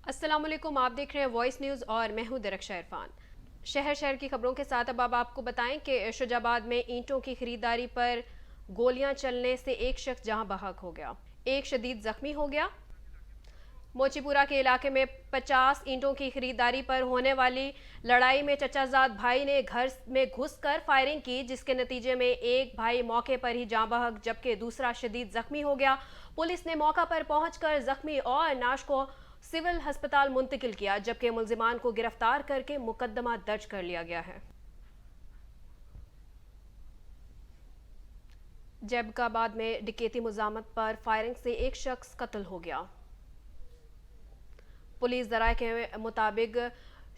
अस्सलाम वालेकुम, आप देख रहे हैं वॉइस न्यूज़ और मैं हूं दरख्शा इरफान। शहर की खबरों के साथ अब आपको बताएं कि शुजाबाद में ईंटों की खरीदारी पर गोलियां चलने से एक शख्स जहां बहक हो गया, एक शदीद जख्मी हो गया। मोचीपुरा के इलाके में 50 ईंटों की खरीदारी पर होने वाली लड़ाई में चचाजाद भाई ने घर में घुसकर फायरिंग की, जिसके नतीजे में एक भाई मौके पर ही जाँ बहक जबकि दूसरा शदीद जख्मी हो गया। पुलिस ने मौका पर पहुंचकर जख्मी और नाश को सिविल अस्पताल मुंतकिल किया, जबकि मुलजिमान को गिरफ्तार करके मुकदमा दर्ज कर लिया गया है। जैबकाबाद में डकैती मुजामत पर फायरिंग से एक शख्स कत्ल हो गया। पुलिस जराये के मुताबिक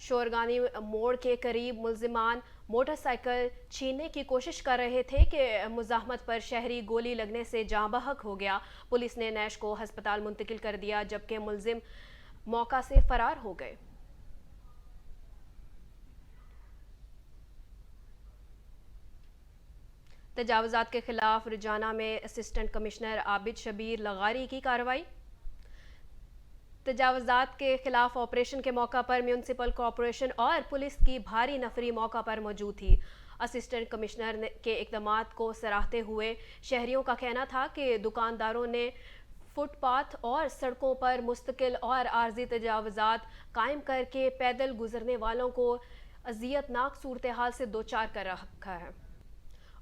शोरगानी मोड़ के करीब मुलजिमान मोटरसाइकिल छीनने की कोशिश कर रहे थे कि मुजाहमत पर शहरी गोली लगने से जाँ बहक हो गया। पुलिस ने नैश को अस्पताल मुंतकिल कर दिया, जबकि मुलजिम मौका से फरार हो गए। तजावुजात के खिलाफ रुजाना में असिस्टेंट कमिश्नर आबिद शबीर लगारी की कार्रवाई। तजावुजात के खिलाफ ऑपरेशन के मौका पर म्यूनसिपल कॉरपोरेशन और पुलिस की भारी नफरी मौका पर मौजूद थी। असिस्टेंट कमिश्नर के इक़दामात को सराहते हुए शहरियों का कहना था कि दुकानदारों ने फुटपाथ और सड़कों पर मुस्तकिल और आर्जी तजावुजात कायम करके पैदल गुजरने वालों को अजियतनाक सूरत हाल से दो चार कर रखा है।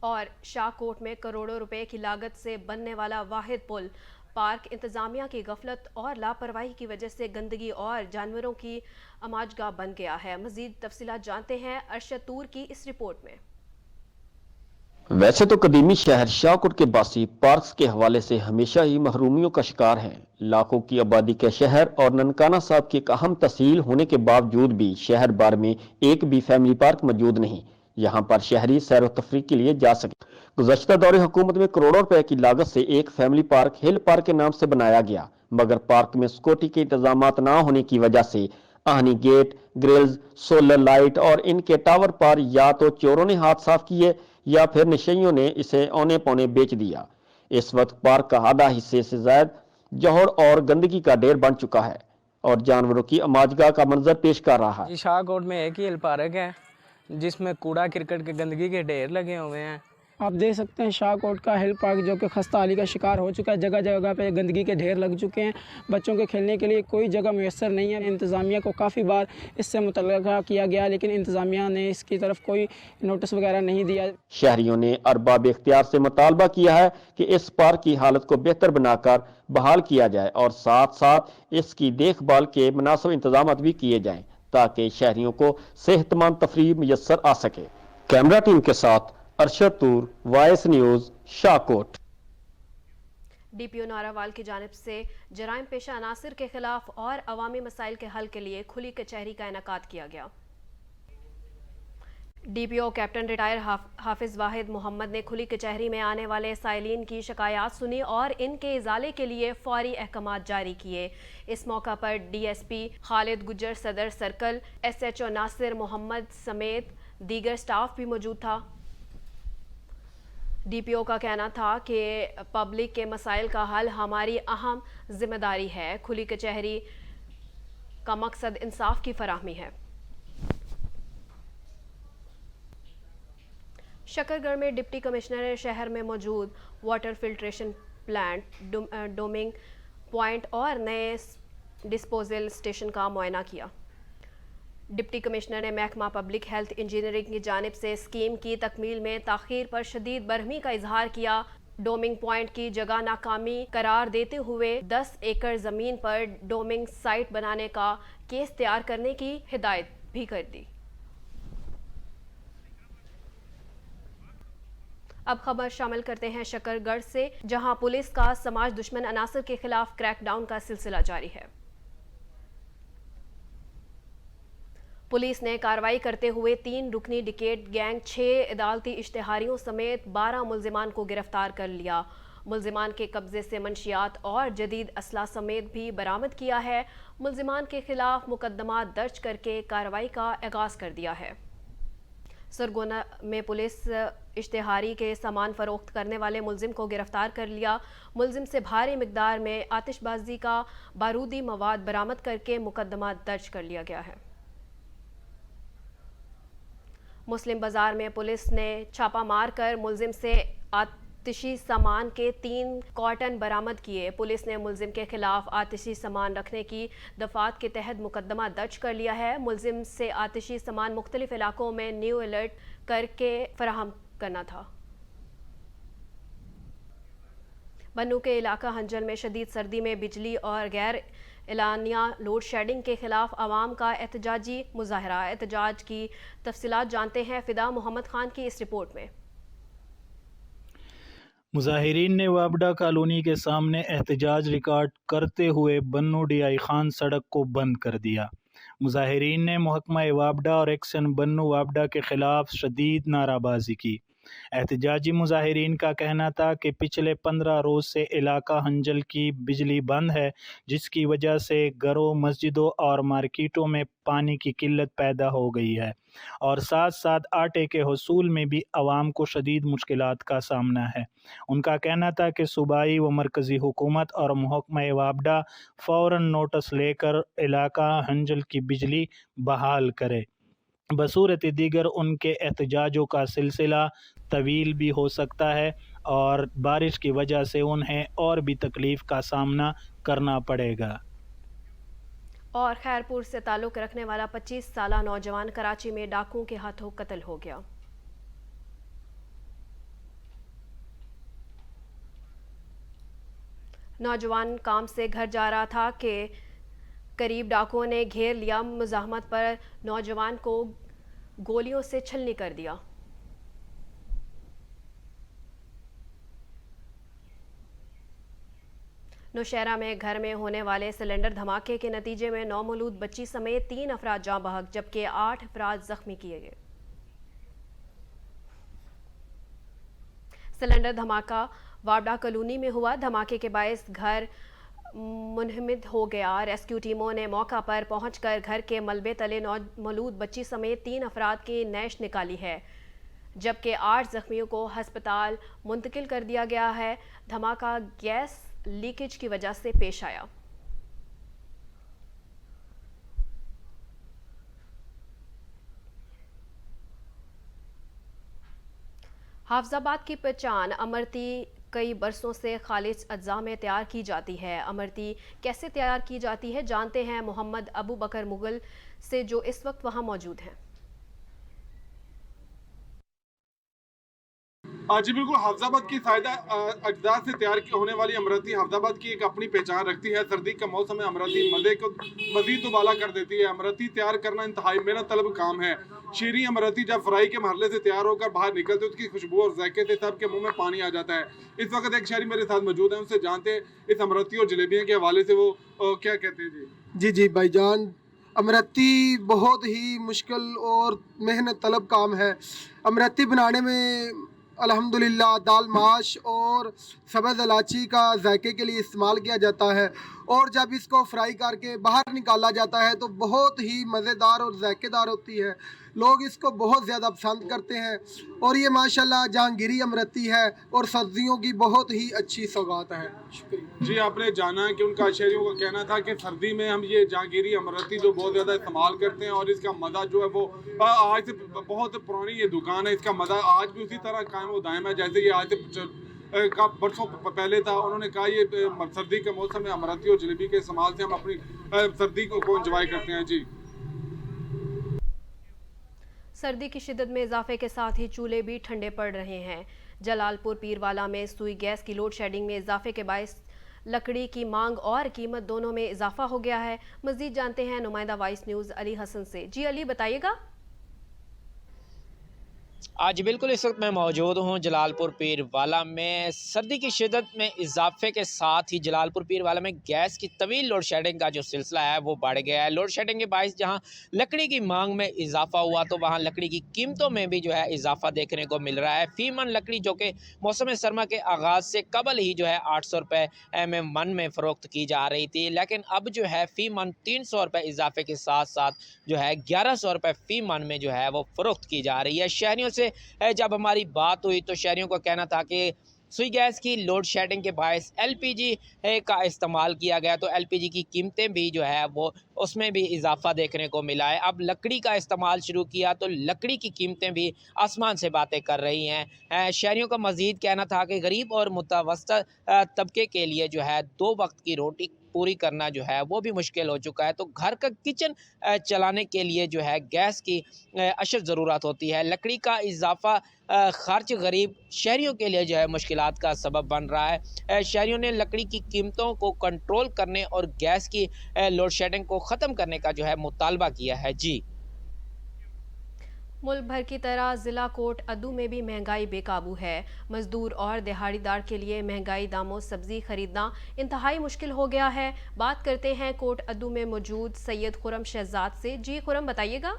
और शाहकोट में करोड़ों रुपए की लागत से बनने वाला वाहिद पुल पार्क इंतजामिया की गफलत और लापरवाही की वजह से गंदगी और जानवरों की अमाजगाह बन गया है। मजीद तफसीलात जानते हैं अरशद तूर की इस रिपोर्ट में। वैसे तो कदीमी शहर शाहकोट के बासी पार्क्स के हवाले से हमेशा ही महरूमियों का शिकार हैं। लाखों की आबादी के शहर और ननकाना साहब की एक अहम तहसील होने के बावजूद भी शहर भर में एक भी फैमिली पार्क मौजूद नहीं, यहाँ पर शहरी सैर व तफरीह के लिए जा सके। गुज़श्ता दौरे हुकूमत में करोड़ों रुपए की लागत से एक फैमिली पार्क हिल पार्क के नाम से बनाया गया, मगर पार्क में सिक्योरिटी के इंतजाम न होने की वजह से आहनी गेट, ग्रिल्स, सोलर लाइट और इनके टावर पर या तो चोरों ने हाथ साफ किए या फिर नशेइयों ने इसे औने पौने बेच दिया। इस वक्त पार्क का आधा हिस्से से ज्यादा जौहर और गंदगी का ढेर बन चुका है और जानवरों की अमाजगाह का मंजर पेश कर रहा है। शाहकोट में एक ही हिल पार्क है जिसमें कूड़ा क्रिकेट के गंदगी के ढेर लगे हुए हैं। आप देख सकते हैं शाहकोट का हिल पार्क जो कि खस्ता हाली का शिकार हो चुका है। जगह जगह पे गंदगी के ढेर लग चुके हैं। बच्चों के खेलने के लिए कोई जगह मुयस्सर नहीं है। इंतज़ामिया को काफ़ी बार इससे मुतल्लका किया गया, लेकिन इंतज़ामिया ने इसकी तरफ कोई नोटिस वगैरह नहीं दिया। शहरियों ने अरबाब इख्तियार से मुतालबा किया है कि इस पार्क की हालत को बेहतर बनाकर बहाल किया जाए और साथ साथ इसकी देखभाल के मुनासिब इंतजाम भी किए जाएं ताकि शहरियों को सेहतमंद तफरीह मुयस्सर आ सके। कैमरा टीम के साथ अरशद तूर, वॉइस न्यूज़, शाहकोट। डीपीओ नारावाल की जानिब से जराइम पेशा अनासर के खिलाफ और अवामी मसाइल के हल के लिए खुली कचहरी का इनेकाद किया गया। डीपीओ कैप्टन रिटायर हाफिज वाहिद मोहम्मद ने खुली कचहरी में आने वाले साइलिन की शिकायत सुनी और इनके इजाले के लिए फौरी अहकामात जारी किए। इस मौका पर डीएसपी खालिद गुज्जर, सदर सर्कल एसएचओ नासिर मोहम्मद समेत दीगर स्टाफ भी मौजूद था। डीपीओ का कहना था कि पब्लिक के मसाइल का हल हमारी अहम जिम्मेदारी है। खुली कचहरी का मकसद इंसाफ की फराहमी है। शकरगढ़ में डिप्टी कमिश्नर शहर में मौजूद water filtration plant, dumping point और नए डिस्पोजल स्टेशन का मुआयना किया। डिप्टी कमिश्नर ने महकमा पब्लिक हेल्थ इंजीनियरिंग की जानिब से स्कीम की तकमील में ताखीर पर शदीद बरहमी का इजहार किया। डोमिंग पॉइंट की जगह नाकामी करार देते हुए 10 एकड़ ज़मीन पर डोमिंग साइट बनाने का केस तैयार करने की हिदायत भी कर दी। अब खबर शामिल करते हैं शकरगढ़ से, जहां पुलिस का समाज दुश्मन अनासर के खिलाफ क्रैकडाउन का सिलसिला जारी है। पुलिस ने कार्रवाई करते हुए 3 रुकनी डिकेट गैंग, 6 अदालती इश्तेहारियों समेत 12 मुलजिमान को गिरफ्तार कर लिया। मुलजिमान के कब्जे से मंशियात और जदीद असला समेत भी बरामद किया है। मुलजिमान के खिलाफ मुकदमा दर्ज करके कार्रवाई का आगाज कर दिया है। सरगोना में पुलिस इश्तिहारी के सामान फरोख्त करने वाले मुलजिम को गिरफ्तार कर लिया। मुलजिम से भारी मिकदार में आतिशबाजी का बारूदी मवाद बरामद करके मुकदमा दर्ज कर लिया गया है। मुस्लिम बाजार में पुलिस ने छापा मारकर मुलजिम से आतिशी सामान के 3 कार्टन बरामद किए। पुलिस ने मुलजिम के खिलाफ आतिशी सामान रखने की दफात के तहत मुकदमा दर्ज कर लिया है। मुलजिम से आतिशी सामान मुख्तलिफ इलाकों में न्यू अलर्ट करके फराहम करना था। बन्नू के इलाका हंजल में शदीद सर्दी में बिजली और गैर एलानिया लोड शेडिंग के खिलाफ आवाम का एहतजाजी मुजाहरा। एहतजाज की तफसीलात जानते हैं फिदा मोहम्मद खान की इस रिपोर्ट में। मुजाहिरीन ने वाबडा कॉलोनी के सामने एहतजाज रिकॉर्ड करते हुए बन्नू डीआई खान सड़क को बंद कर दिया। मुजाहिरीन ने महकमा वाबडा और एक्शन बन्नू वाबडा के खिलाफ शदीद नाराबाजी की। एहतजाजी मुजाहिरीन का कहना था कि पिछले 15 रोज़ से इलाका हंजल की बिजली बंद है, जिसकी वजह से घरों, मस्जिदों और मार्केटों में पानी की किल्लत पैदा हो गई है और साथ साथ आटे के हसूल में भी आवाम को शदीद मुश्किलात का सामना है। उनका कहना था कि सूबाई व मरकज़ी हुकूमत और महकमा वाबडा फ़ौरन नोटिस लेकर इलाका हंजल की बिजली बहाल करे। बसूरत दीगर उनके एहतजाजों का सिलसिला तवील भी हो सकता है और बारिश की वजह से उन्हें और भी तकलीफ़ का सामना करना पड़ेगा। और खैरपुर से ताल्लुक़ रखने वाला 25 साला नौजवान कराची में डाकुओं के हाथों कत्ल हो गया। नौजवान काम से घर जा रहा था कि करीब डाकुओं ने घेर लिया। मुज़ाहमत पर नौजवान को गोलियों से छलनी कर दिया। नौशहरा में घर में होने वाले सिलेंडर धमाके के नतीजे में 9 मौलूद बच्ची समेत 3 अफराद जाँ बहक जबकि 8 अफराद जख्मी किए गए। सिलेंडर धमाका वाबडा कॉलोनी में हुआ। धमाके के बायस घर मुनहमिद हो गया। रेस्क्यू टीमों ने मौका पर पहुंचकर घर के मलबे तले 9 मौलूद बच्ची समेत 3 अफराद की नैश निकाली है जबकि 8 जख्मियों को हस्पताल मुंतकिल कर दिया गया है। धमाका गैस लीकेज की वजह से पेश आया। हाफजाबाद की पहचान अमरती कई बरसों से खालिज अज्जा में तैयार की जाती है। अमरती कैसे तैयार की जाती है जानते हैं मोहम्मद अबू बकर मुगल से जो इस वक्त वहां मौजूद हैं। जी बिल्कुल, हाफजाबाद की सायदा अज्जा से तैयार होने वाली अमरती हाफजाबाद की एक अपनी पहचान रखती है। सर्दी का मौसम में अमरती मज़े को मज़ीद दुबाला कर देती है। अमरती तैयार करना इंतहाई मेहनत तलब काम है। शीरी अमरती जब फ्राई के मरहले से तैयार होकर बाहर निकलते उसकी खुशबू और जायके से सबके मुंह में पानी आ जाता है। इस वक्त एक शहरी मेरे साथ मौजूद है, उनसे जानते हैं इस अमरती और जलेबियों के हवाले से वो क्या कहते हैं। जी भाईजान, अमरती बहुत ही मुश्किल और मेहनत तलब काम है। अमरती बनाने में अल्हम्दुलिल्लाह दाल माश और सब्ज़ इलायची का जायके के लिए इस्तेमाल किया जाता है और जब इसको फ्राई करके बाहर निकाला जाता है तो बहुत ही मज़ेदार और जायकेदार होती है। लोग इसको बहुत ज़्यादा पसंद करते हैं और ये माशाल्लाह जहांगीरी अमरती है और सर्दियों की बहुत ही अच्छी सौगात है। शुक्रिया जी। आपने जाना कि उनका शहरियों का कहना था कि सर्दी में हम ये जहांगीरी अमरती जो बहुत ज़्यादा इस्तेमाल करते हैं और इसका मज़ा जो है वो आज से बहुत पुरानी ये दुकान है, इसका मज़ा आज भी उसी तरह कायम व दायम है जैसे ये आज से का बरसों पहले था। उन्होंने कहा ये सर्दी के मौसम में अमरती और जलेबी के इस्तेमाल से हम अपनी सर्दी को एंजॉय करते हैं। जी। सर्दी की शिद्दत में इजाफे के साथ ही चूल्हे भी ठंडे पड़ रहे हैं। जलालपुर पीरवाला में सुई गैस की लोड शेडिंग में इजाफे के बायस लकड़ी की मांग और कीमत दोनों में इजाफा हो गया है। मजीद जानते हैं नुमाइंदा वाइस न्यूज़ अली हसन से। जी अली, बताइएगा। आज बिल्कुल इस वक्त मैं मौजूद हूँ जलालपुर पीरवाला में। सर्दी की शिद्दत में इजाफे के साथ ही जलालपुर पीरवाला में गैस की तवील लोड शेडिंग का जो सिलसिला है वो बढ़ गया है। लोड शेडिंग के बायस जहाँ लकड़ी की मांग में इजाफा हुआ तो वहाँ लकड़ी की कीमतों में भी जो है इजाफा देखने को मिल रहा है। फी मन लकड़ी जो कि मौसम सरमा के आगाज़ से कबल ही जो है 800 रुपये में मन में फ़रोख्त की जा रही थी, लेकिन अब जो है फ़ी मन 300 रुपये इजाफे के साथ साथ जो है 1100 रुपये फ़ी मन में जो है वो फ़रोख्त की जा रही है। शहरियों से जब हमारी बात हुई तो शहरियों का कहना था कि सुई गैस की लोड शेडिंग के बायस एलपीजी का इस्तेमाल किया गया तो एलपीजी की कीमतें भी जो है वो उसमें भी इजाफा देखने को मिला है। अब लकड़ी का इस्तेमाल शुरू किया तो लकड़ी की कीमतें भी आसमान से बातें कर रही हैं। शहरियों का मज़ीद कहना था कि गरीब और मुतवस्तित तबके के लिए जो है 2 वक्त की रोटी पूरी करना जो है वो भी मुश्किल हो चुका है, तो घर का किचन चलाने के लिए जो है गैस की अशद ज़रूरत होती है। लकड़ी का इजाफा खर्च गरीब शहरियों के लिए जो है मुश्किलात का सबब बन रहा है। शहरियों ने लकड़ी की कीमतों को कंट्रोल करने और गैस की लोड शेडिंग को ख़त्म करने का जो है मुतालबा किया है। जी, मुल्क भर की तरह ज़िला कोट अद्दू में भी महंगाई बेकाबू है। मजदूर और दिहाड़ीदार के लिए महंगाई दामों सब्जी खरीदना इंतहाई मुश्किल हो गया है। बात करते हैं कोट अद्दू में मौजूद सैयद खुरम शहजाद से। जी खुरम, बताइएगा।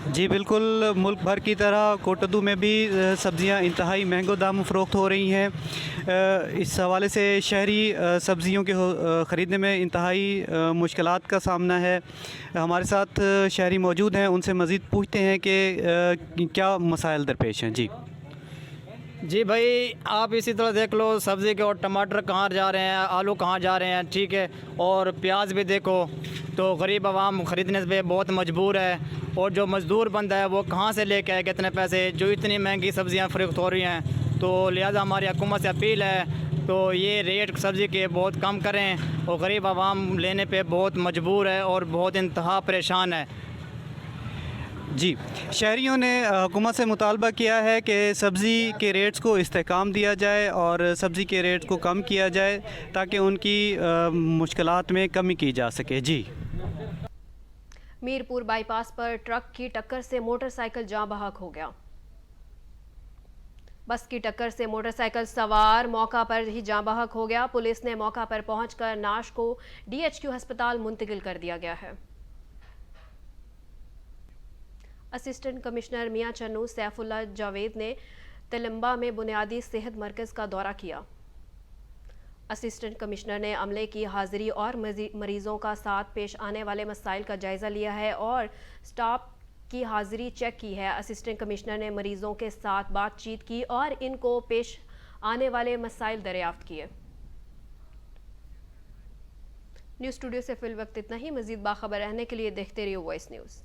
जी बिल्कुल, मुल्क भर की तरह कोटद्दू में भी सब्ज़ियाँ इंतहाई महंगो दाम फ़रोख्त हो रही हैं। इस हवाले से शहरी सब्ज़ियों के ख़रीदने में इंतहाई मुश्किलात का सामना है। हमारे साथ शहरी मौजूद हैं, उनसे मज़ीद पूछते हैं कि क्या मसाइल दरपेश हैं। जी भाई, आप इसी तरह देख लो, सब्ज़ी के और टमाटर कहाँ जा रहे हैं, आलू कहाँ जा रहे हैं, ठीक है, और प्याज भी देखो तो गरीब आवाम ख़रीदने पे बहुत मजबूर है। और जो मज़दूर बंदा है वो कहाँ से लेके आए कितने पैसे, जो इतनी महंगी सब्ज़ियाँ फ़रोख्त हो रही हैं। तो लिहाजा हमारी हुकूमत से अपील है तो ये रेट सब्ज़ी के बहुत कम करें, और गरीब आवाम लेने पे बहुत मजबूर है और बहुत इंतहा परेशान है। जी, शहरियों ने हुकूमत से मुतालबा किया है कि सब्ज़ी के रेट्स को इस्तेहकाम दिया जाए और सब्ज़ी के रेट्स को कम किया जाए ताकि उनकी मुश्किलात में कमी की जा सके। जी, मीरपुर बाईपास पर ट्रक की टक्कर से मोटरसाइकिल जाँ बहक हो गया। बस की टक्कर से मोटरसाइकिल सवार मौका पर ही जाँ बहक हो गया। पुलिस ने मौका पर पहुंचकर नाश को डीएचक्यू अस्पताल मुंतकिल कर दिया गया है। असिस्टेंट कमिश्नर मियां चन्नू सैफुल्ला जावेद ने तिलंबा में बुनियादी सेहत मरकज़ का दौरा किया। असिस्टेंट कमिश्नर ने अमले की हाजिरी और मरीजों का साथ पेश आने वाले मसाइल का जायज़ा लिया है और स्टाफ की हाजिरी चेक की है। असिस्टेंट कमिश्नर ने मरीजों के साथ बातचीत की और इनको पेश आने वाले मसाइल दरियाफ्त किए। न्यूज़ स्टूडियो से फिल वक्त इतना ही। मज़ीद बाखबर रहने के लिए देखते रहिए वॉइस न्यूज़।